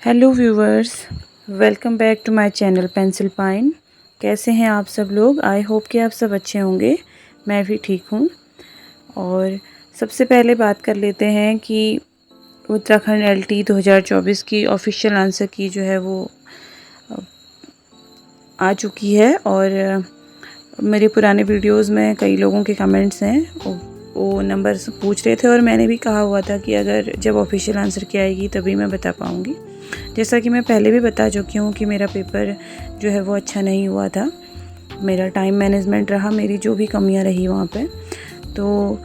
Hello viewers, welcome back to my channel pencil pine. कैसे हैं आप सब लोग? आई होप कि आप सब अच्छे होंगे। मैं भी ठीक हूँ। और सबसे पहले बात कर लेते हैं कि उत्तराखंड एलटी 2024 की ऑफिशियल आंसर की जो है वो आ चुकी है। और मेरे पुराने वीडियोस में कई लोगों के कमेंट्स हैं, वो नंबर्स पूछ रहे थे और मैंने भी कहा हुआ था कि अगर जब ऑफिशियल आंसर की आएगी तभी मैं बता पाऊँगी। जैसा कि मैं पहले भी बता चुकी हूँ कि मेरा पेपर जो है वो अच्छा नहीं हुआ था। मेरा टाइम मैनेजमेंट रहा, मेरी जो भी कमियाँ रही वहाँ पे। तो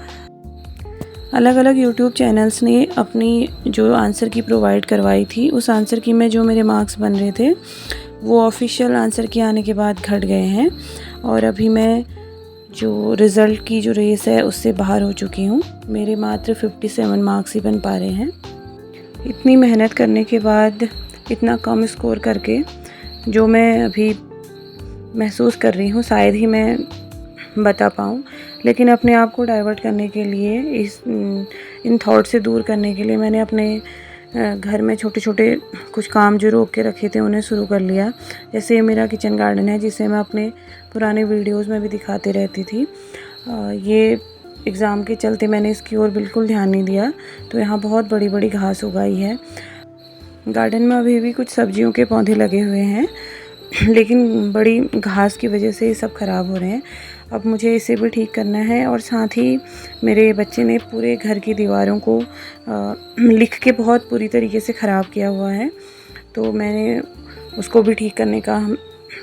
अलग अलग यूट्यूब चैनल्स ने अपनी जो आंसर की प्रोवाइड करवाई थी, उस आंसर की में जो मेरे मार्क्स बन रहे थे वो ऑफिशियल आंसर के आने के बाद घट गए हैं। और अभी मैं जो रिज़ल्ट की जो रेस है उससे बाहर हो चुकी हूँ। मेरे मात्र 57 मार्क्स ही बन पा रहे हैं। इतनी मेहनत करने के बाद इतना कम स्कोर करके जो मैं अभी महसूस कर रही हूँ शायद ही मैं बता पाऊँ। लेकिन अपने आप को डाइवर्ट करने के लिए, इन थॉट से दूर करने के लिए मैंने अपने घर में छोटे छोटे कुछ काम जो रोक के रखे थे उन्हें शुरू कर लिया। जैसे ये मेरा किचन गार्डन है जिसे मैं अपने पुराने वीडियोस में भी दिखाती रहती थी। ये एग्ज़ाम के चलते मैंने इसकी ओर बिल्कुल ध्यान नहीं दिया, तो यहाँ बहुत बड़ी बड़ी घास उगाई है। गार्डन में अभी भी कुछ सब्जियों के पौधे लगे हुए हैं, लेकिन बड़ी घास की वजह से ये सब ख़राब हो रहे हैं। अब मुझे इसे भी ठीक करना है। और साथ ही मेरे बच्चे ने पूरे घर की दीवारों को लिख के बहुत बुरी तरीके से ख़राब किया हुआ है, तो मैंने उसको भी ठीक करने का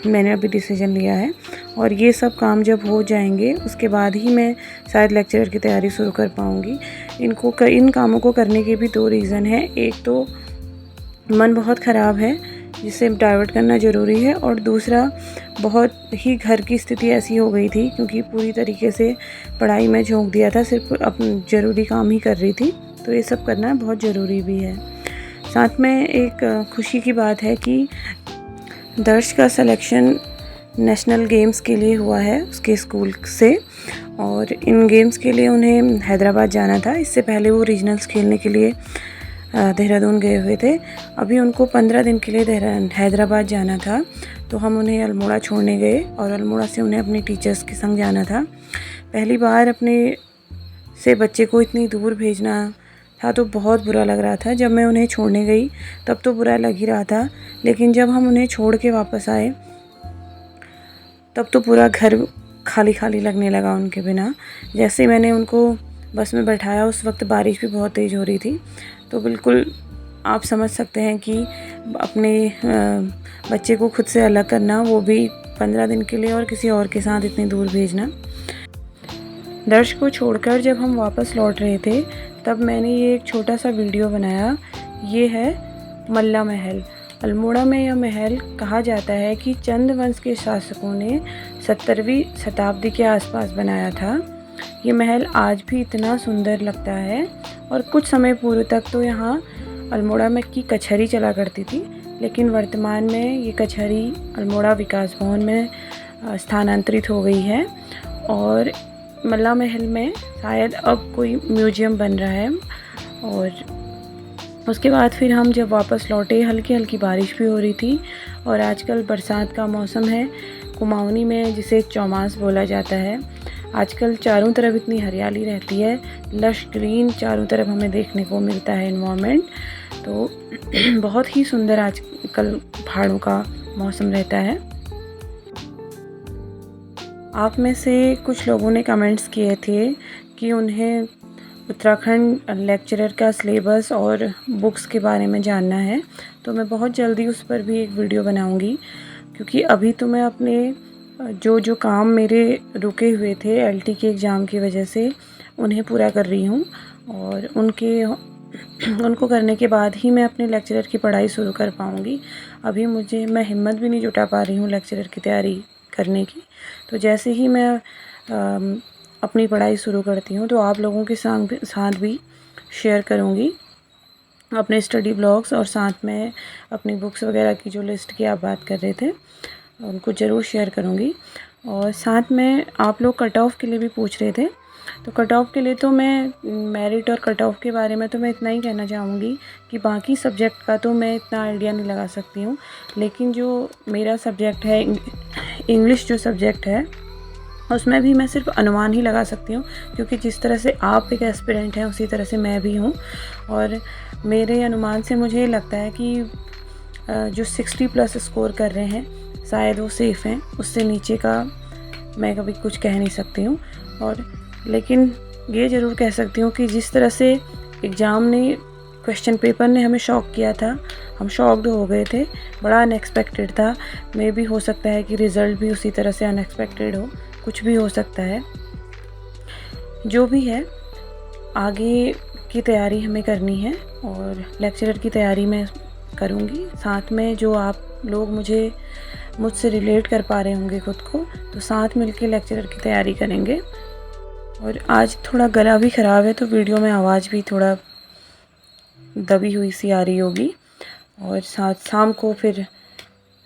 मैंने अभी डिसीजन लिया है। और ये सब काम जब हो जाएंगे उसके बाद ही मैं शायद लेक्चरर की तैयारी शुरू कर पाऊँगी। इन कामों को करने के भी दो रीज़न हैं। एक तो मन बहुत ख़राब है जिसे डाइवर्ट करना ज़रूरी है, और दूसरा बहुत ही घर की स्थिति ऐसी हो गई थी क्योंकि पूरी तरीके से पढ़ाई में झोंक दिया था, सिर्फ अपने ज़रूरी काम ही कर रही थी, तो ये सब करना बहुत ज़रूरी भी है। साथ में एक खुशी की बात है कि दर्श का सिलेक्शन नेशनल गेम्स के लिए हुआ है उसके स्कूल से, और इन गेम्स के लिए उन्हें हैदराबाद जाना था। इससे पहले वो रीजनल्स खेलने के लिए देहरादून गए हुए थे। अभी उनको 15 दिन के लिए हैदराबाद जाना था, तो हम उन्हें अल्मोड़ा छोड़ने गए और अल्मोड़ा से उन्हें अपने टीचर्स के संग जाना था। पहली बार अपने से बच्चे को इतनी दूर भेजना था तो बहुत बुरा लग रहा था। जब मैं उन्हें छोड़ने गई तब तो बुरा लग ही रहा था, लेकिन जब हम उन्हें छोड़ के वापस आए तब तो पूरा घर खाली खाली लगने लगा उनके बिना। जैसे मैंने उनको बस में बैठाया उस वक्त बारिश भी बहुत तेज़ हो रही थी, तो बिल्कुल आप समझ सकते हैं कि अपने बच्चे को खुद से अलग करना, वो भी 15 दिन के लिए और किसी और के साथ इतनी दूर भेजना। दर्श को छोड़कर जब हम वापस लौट रहे थे तब मैंने ये एक छोटा सा वीडियो बनाया। ये है मल्ला महल। अल्मोड़ा में यह महल कहा जाता है कि चंद वंश के शासकों ने 17वीं शताब्दी के आसपास बनाया था। ये महल आज भी इतना सुंदर लगता है, और कुछ समय पूर्व तक तो यहाँ अल्मोड़ा में की कचहरी चला करती थी, लेकिन वर्तमान में ये कचहरी अल्मोड़ा विकास भवन में स्थानांतरित हो गई है। और मल्ला महल में शायद अब कोई म्यूजियम बन रहा है। और उसके बाद फिर हम जब वापस लौटे, हल्की हल्की बारिश भी हो रही थी और आजकल बरसात का मौसम है कुमाऊनी में, जिसे चौमास बोला जाता है। आजकल चारों तरफ इतनी हरियाली रहती है, लश ग्रीन चारों तरफ हमें देखने को मिलता है एनवायरनमेंट, तो बहुत ही सुंदर आजकल पहाड़ों का मौसम रहता है। आप में से कुछ लोगों ने कमेंट्स किए थे कि उन्हें उत्तराखंड लेक्चरर का सिलेबस और बुक्स के बारे में जानना है, तो मैं बहुत जल्दी उस पर भी एक वीडियो बनाऊंगी, क्योंकि अभी तो मैं अपने जो काम मेरे रुके हुए थे एलटी के एग्ज़ाम की वजह से उन्हें पूरा कर रही हूँ, और उनको करने के बाद ही मैं अपने लेक्चरर की पढ़ाई शुरू कर पाऊँगी। अभी मैं हिम्मत भी नहीं जुटा पा रही हूँ लेक्चरर की तैयारी करने की। तो जैसे ही मैं अपनी पढ़ाई शुरू करती हूँ तो आप लोगों के साथ भी शेयर करूँगी अपने स्टडी ब्लॉग्स, और साथ में अपनी बुक्स वगैरह की जो लिस्ट की आप बात कर रहे थे उनको ज़रूर शेयर करूँगी। और साथ में आप लोग कट ऑफ के लिए भी पूछ रहे थे, तो कट ऑफ के लिए तो मैं मेरिट और कट ऑफ के बारे में तो मैं इतना ही कहना चाहूँगी कि बाकी सब्जेक्ट का तो मैं इतना आइडिया नहीं लगा सकती हूँ, लेकिन जो मेरा सब्जेक्ट है इंग्लिश जो सब्जेक्ट है उसमें भी मैं सिर्फ अनुमान ही लगा सकती हूँ, क्योंकि जिस तरह से आप एक एस्पिरेंट हैं उसी तरह से मैं भी हूँ। और मेरे अनुमान से मुझे लगता है कि जो 60+ स्कोर कर रहे हैं शायद वो सेफ़ हैं, उससे नीचे का मैं कभी कुछ कह नहीं सकती हूँ। और लेकिन ये ज़रूर कह सकती हूँ कि जिस तरह से एग्ज़ाम ने, क्वेश्चन पेपर ने हमें शॉक किया था, हम शॉक्ड हो गए थे, बड़ा अनएक्सपेक्टेड था। मे भी हो सकता है कि रिज़ल्ट भी उसी तरह से अनएक्सपेक्टेड हो, कुछ भी हो सकता है। जो भी है, आगे की तैयारी हमें करनी है और लेक्चरर की तैयारी मैं करूँगी। साथ में जो आप लोग मुझसे रिलेट कर पा रहे होंगे खुद को, तो साथ मिलके लेक्चरर की तैयारी करेंगे। और आज थोड़ा गला भी ख़राब है, तो वीडियो में आवाज़ भी थोड़ा दबी हुई सी आ रही होगी। और साथ शाम को फिर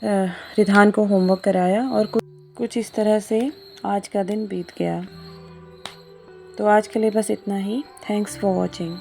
रिधान को होमवर्क कराया और कुछ इस तरह से आज का दिन बीत गया। तो आज के लिए बस इतना ही। Thanks for watching.